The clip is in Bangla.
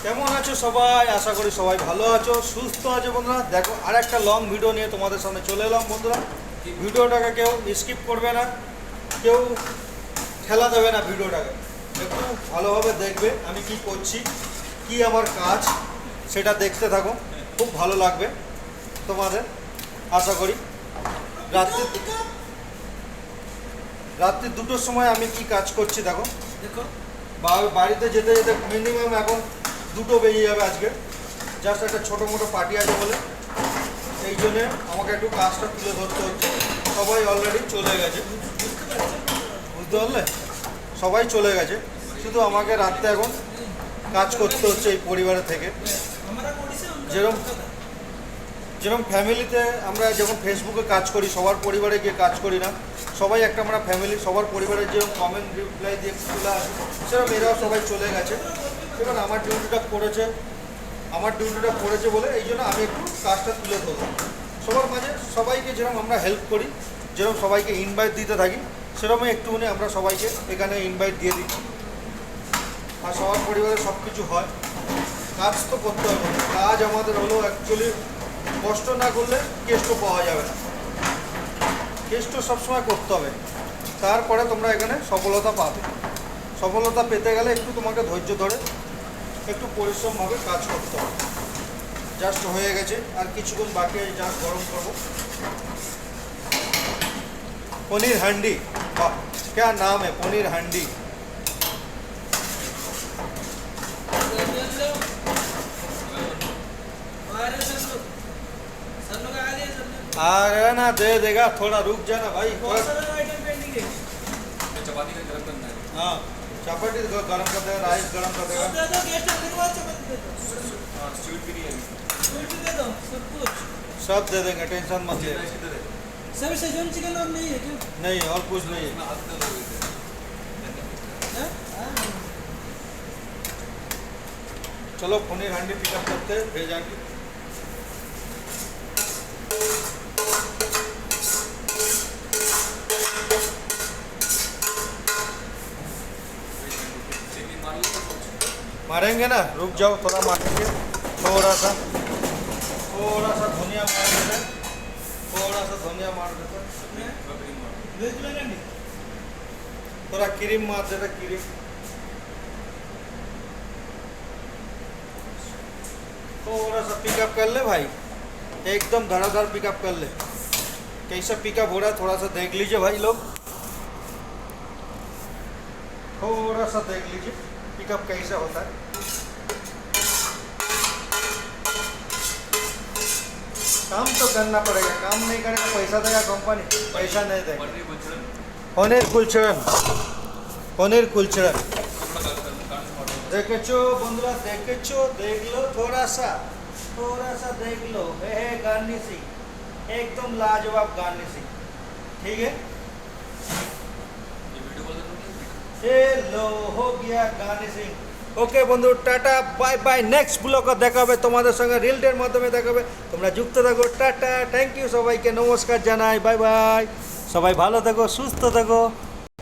কেমন আছো সবাই? আশা করি সবাই ভালো আছো, সুস্থ আছো বন্ধুরা। দেখো আর একটা লং ভিডিও নিয়ে তোমাদের সামনে চলে এলাম বন্ধুরা। ভিডিওটাকে কেউ স্কিপ করবে না, কেউ ঠেলা দেবে না ভিডিওটাকে, একটু ভালোভাবে দেখবে আমি কি করছি, কি আমার কাজ, সেটা দেখতে থাকো, খুব ভালো লাগবে তোমাদের আশা করি। রাত্রি রাত্রি 2টোর সময় আমি কি কাজ করছি দেখো। দেখো বাড়িতে যেতে যেতে মিনিমাম এখন 2টো বেজে যাবে আজকে। জাস্ট একটা ছোটো মোটো পার্টি আছে বলে এই জন্যে আমাকে একটু কাজটা তুলে ধরতে হচ্ছে। সবাই অলরেডি চলে গেছে, বুঝতে পারলে? সবাই চলে গেছে, শুধু আমাকে রাত্রে এখন কাজ করতে হচ্ছে এই পরিবারের থেকে। যেরকম যেরকম ফ্যামিলিতে আমরা যখন ফেসবুকে কাজ করি, সবার পরিবারে গিয়ে কাজ করি না, সবাই একটা আমরা ফ্যামিলি, সবার পরিবারের যেরকম কমেন্ট রিপ্লাই দিয়ে চলে আসে, সেরকম এরাও সবাই চলে গেছে। এবার আমার ডিউটিটা করেছে বলে এই জন্য আমি একটু কাজটা তুলে ধরবো সবার মাঝে। সবাইকে যেরকম আমরা হেল্প করি, যেরকম সবাইকে ইনভাইট দিতে থাকি, সেরকমই একটুখানি আমরা সবাইকে এখানে ইনভাইট দিয়ে দিচ্ছি। আর সবার পরিবারে সব কিছু হয়, কাজ তো করতে হবে। কাজ আমাদের হলো অ্যাকচুয়ালি কষ্ট না করলে কেষ্ট পাওয়া যাবে না, কেষ্ট সবসময় করতে হবে, তারপরে তোমরা এখানে সফলতা পাবে। সফলতা পেতে গেলে একটু তোমাকে ধৈর্য ধরে একটু পরিশ্রমভাবে কাজ করতে হবে। জাস্ট হয়ে গেছে, আর কিছুক্ষণ বাকি আছে, জাস্ট গরম করবো। পনির হান্ডি, वाह क्या नाम है, पनीर हांडी। आ गया ना, दे देगा, थोड़ा रुक जाना भाई। चपाती का गरम करना है। हाँ चपाती गरम कर देगा, राइस गरम कर देगा, स्वीट बिरयानी सब दे देंगे, टेंशन मत ले। सर शेजवान चिकन और नहीं है क्या? नहीं और कुछ नहीं है। हाँ? चलो पनीर हांडी पिकअप करते हैं, भेज आंटी। मारेंगे ना, रुक जाओ, थोड़ा मारेंगे, थोड़ा सा धनिया मार देते हैं, थोड़ा सा धनिया मार देते हैं, वेज बिरयानी थोड़ा क्रीम मार देते, क्रीम थोड़ा सा पिकअप कर ले भाई, एकदम धड़ाधड़ पिकअप कर ले। कैसा पिकअप हो रहा है थोड़ा सा देख लीजिए भाई लोग, थोड़ा सा देख लीजिए पिकअप कैसा होता है। काम तो करना पड़ेगा, काम नहीं करेगा पैसा देगा कंपनी, पैसा नहीं देगा। पनीर कुलचड़न দেখেছো বন্ধুরা, দেখেছো, দেখলো, थोड़ा सा देख लो, है गार्निशिंग, एकदम लाजवाब गार्निशिंग, ठीक है। ये लो हो गया गार्निशिंग। ওকে বন্ধু, টাটা বাই বাই। নেক্সট ব্লগে দেখা হবে তোমাদের সঙ্গে, রিলটের মাধ্যমে দেখা হবে। তোমরা যুক্ত থাকো, টাটা, থ্যাংক ইউ, সবাইকে নমস্কার জানাই, বাই বাই। সবাই ভালো থাকো, সুস্থ থাকো।